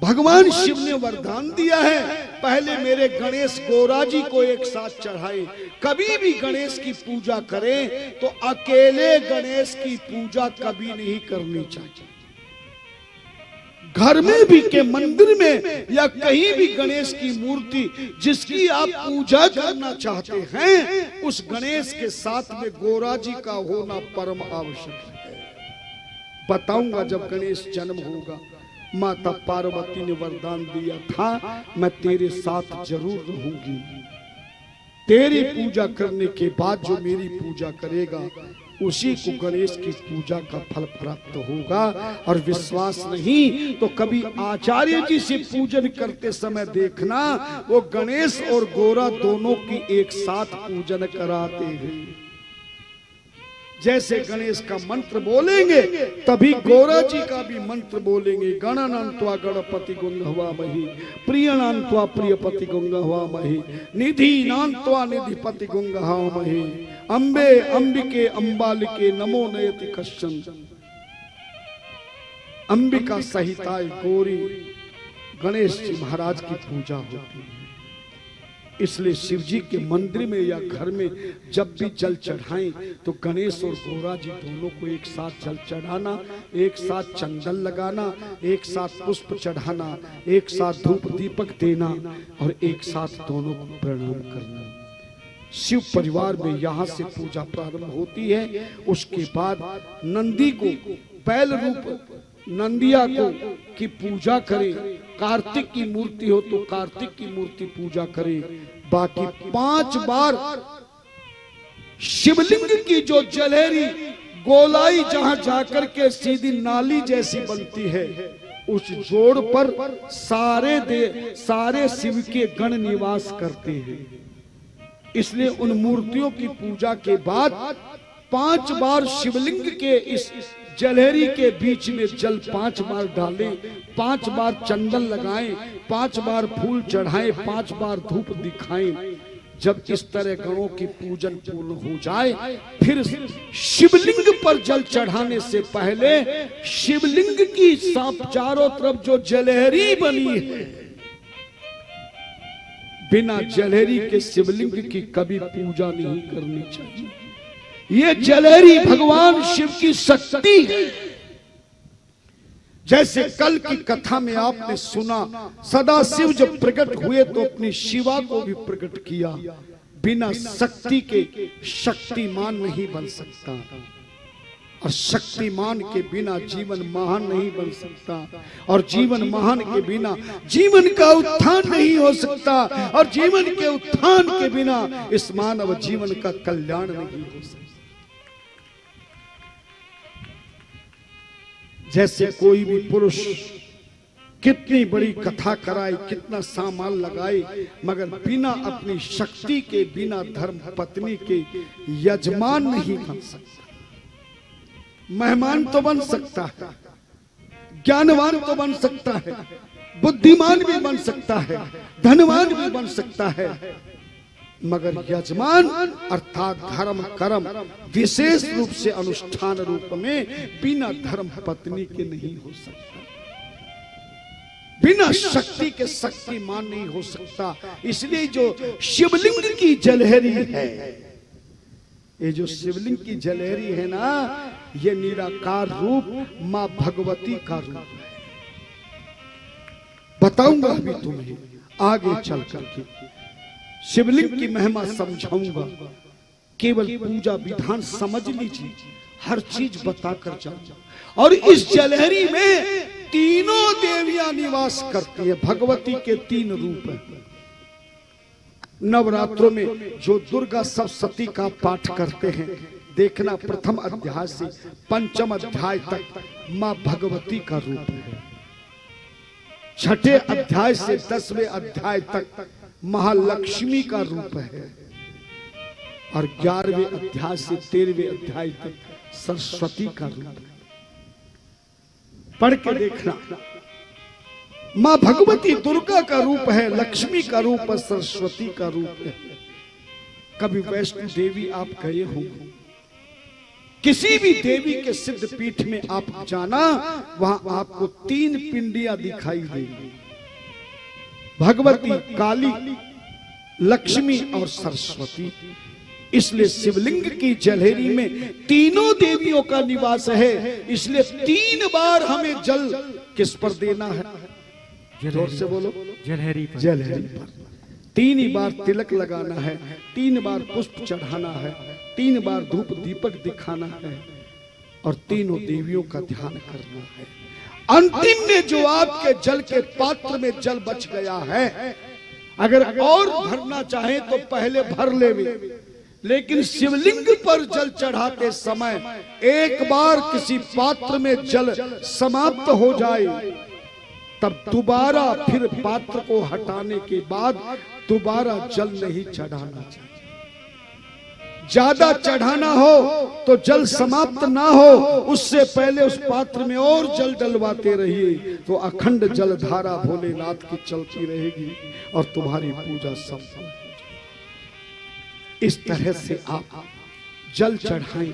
भगवान शिव ने वरदान दिया है, पहले मेरे गणेश गौरा जी को एक साथ चढ़ाए। कभी भी गणेश की पूजा करें तो अकेले गणेश की पूजा कभी नहीं करनी चाहिए। घर में भी के मंदिर में या कहीं भी गणेश की मूर्ति जिसकी आप पूजा करना चाहते हैं, उस गणेश के साथ में गौरा जी का होना परम आवश्यक है। बताऊंगा जब गणेश जन्म होगा, माता पार्वती ने वरदान दिया था, मैं तेरे साथ जरूर रहूंगी। तेरी पूजा करने के बाद जो मेरी पूजा करेगा उसी को गणेश की पूजा का फल प्राप्त होगा। और विश्वास नहीं तो कभी आचार्य जी से पूजन करते समय देखना, वो गणेश और गौरा दोनों की एक साथ पूजन कराते हैं। जैसे गणेश का मंत्र बोलेंगे तभी गौरा जी का भी मंत्र बोलेंगे। गणानान्त्वा गणपति गुंगहवामहि, प्रियनान्त्वा प्रियपति गुंगहवामहि, निधिनान्त्वा निधिपति गुंगहवामहि, अम्बे अंबिके अंबालिके नमो नयति कश्चन। अंबिका सहिताय गौरी गणेश जी महाराज की पूजा होती है। इसलिए शिव जी के मंदिर में या घर में जब भी जल चढ़ाएं तो गणेश और गौरा जी दोनों को एक साथ जल चढ़ाना, एक साथ चंदन लगाना, एक साथ पुष्प चढ़ाना, एक साथ धूप दीपक देना और एक साथ दोनों को प्रणाम करना। शिव परिवार में यहाँ से पूजा प्रारंभ होती है। उसके बाद नंदी को बैल रूप नंदिया को की पूजा करें। कार्तिक की मूर्ति हो तो कार्तिक की मूर्ति पूजा करें। बाकी 5 बार शिवलिंग की जो जलेरी गोलाई जहां जाकर के सीधी नाली जैसी बनती है, उस जोड़ पर सारे शिव के गण निवास करते हैं। इसलिए उन मूर्तियों की पूजा के बाद 5 बार शिवलिंग के इस जलहरी के बीच में जल 5 बार डालें, 5 बार चंदन लगाएं, 5 बार फूल चढ़ाएं, 5 बार धूप दिखाएं। जब इस तरह गणों की पूजन पूर्ण हो जाए, फिर शिवलिंग पर जल चढ़ाने से पहले शिवलिंग की चारों तरफ जो जलहरी बनी है, बिना जलहरी के शिवलिंग की कभी पूजा नहीं करनी चाहिए। ये जलहरी भगवान शिव की शक्ति है। जैसे कल की कथा में आपने सुना, सदा शिव जब प्रकट हुए तो अपनी शिवा को भी प्रकट किया। बिना शक्ति के शक्तिमान नहीं बन सकता, और शक्तिमान के बिना जीवन महान नहीं बन सकता, और जीवन महान के बिना जीवन का उत्थान नहीं हो सकता, और जीवन के उत्थान के बिना इस मानव जीवन का कल्याण नहीं हो सकता। जैसे कोई भी पुरुष कितनी बड़ी कथा कराए, कितना सामान लगाए, मगर बिना अपनी शक्ति के, बिना धर्म पत्नी के यजमान नहीं बन सकता। मेहमान तो बन सकता है, ज्ञानवान तो बन सकता है, बुद्धिमान भी बन सकता है, धनवान भी बन सकता है, मगर यजमान अर्थात धर्म कर्म विशेष रूप से अनुष्ठान रूप में बिना धर्म पत्नी के नहीं हो सकता। बिना शक्ति के शक्तिमान नहीं हो सकता। इसलिए जो शिवलिंग की जलहरी है, ये जो शिवलिंग की जलहरी है ना, ये निराकार रूप मां भगवती का रूप है। बताऊंगा अभी तुम्हें आगे चल करके, शिवलिंग की महिमा समझाऊंगा। केवल पूजा विधान समझ लीजिए, हर चीज बताकर जाऊंगा। और इस जलहरी में तीनों देवियां निवास करती है। भगवती के 3 रूप हैं। नवरात्रों में जो दुर्गा सप्तशती का पाठ करते हैं, देखना प्रथम अध्याय से 5वें अध्याय तक मां भगवती का रूप है। 6ठे अध्याय से 10वें अध्याय तक महालक्ष्मी का रूप है, और 11वें अध्याय से 13वें अध्याय तक सरस्वती का रूप है। पढ़ के देखना, मां भगवती दुर्गा का रूप है, लक्ष्मी का रूप है, सरस्वती का रूप है। कभी वैष्णो देवी आप गए होंगे, किसी भी देवी के सिद्ध पीठ में आप जाना, वहां आपको 3 पिंडियां दिखाई देंगी, भगवती, काली, लक्ष्मी और सरस्वती। इसलिए शिवलिंग की जलहरी में तीनों देवियों का निवास है। इसलिए 3 बार हमें जल किस पर देना है? जोर से बोलो, जलहरी पर। जलहरी पर 3 ही बार तिलक लगाना है, 3 बार पुष्प चढ़ाना है, 3 बार धूप दीपक दिखाना है और तीनों देवियों का ध्यान करना है। अंतिम में जो आपके जल के पात्र में जल बच गया है, अगर और भरना चाहे तो पहले भर ले, लेकिन शिवलिंग पर जल चढ़ाते समय एक बार किसी पात्र में जल समाप्त हो जाए, तब दोबारा फिर पात्र को हटाने के बाद दोबारा जल नहीं चढ़ाना चाहिए। ज्यादा चढ़ाना हो तो जल समाप्त ना हो, उससे पहले उस पात्र में और जल डलवाते रहिए, तो अखंड जल धारा भोलेनाथ की चलती रहेगी और तुम्हारी पूजा संपन्न। इस तरह से आप जल चढ़ाएं।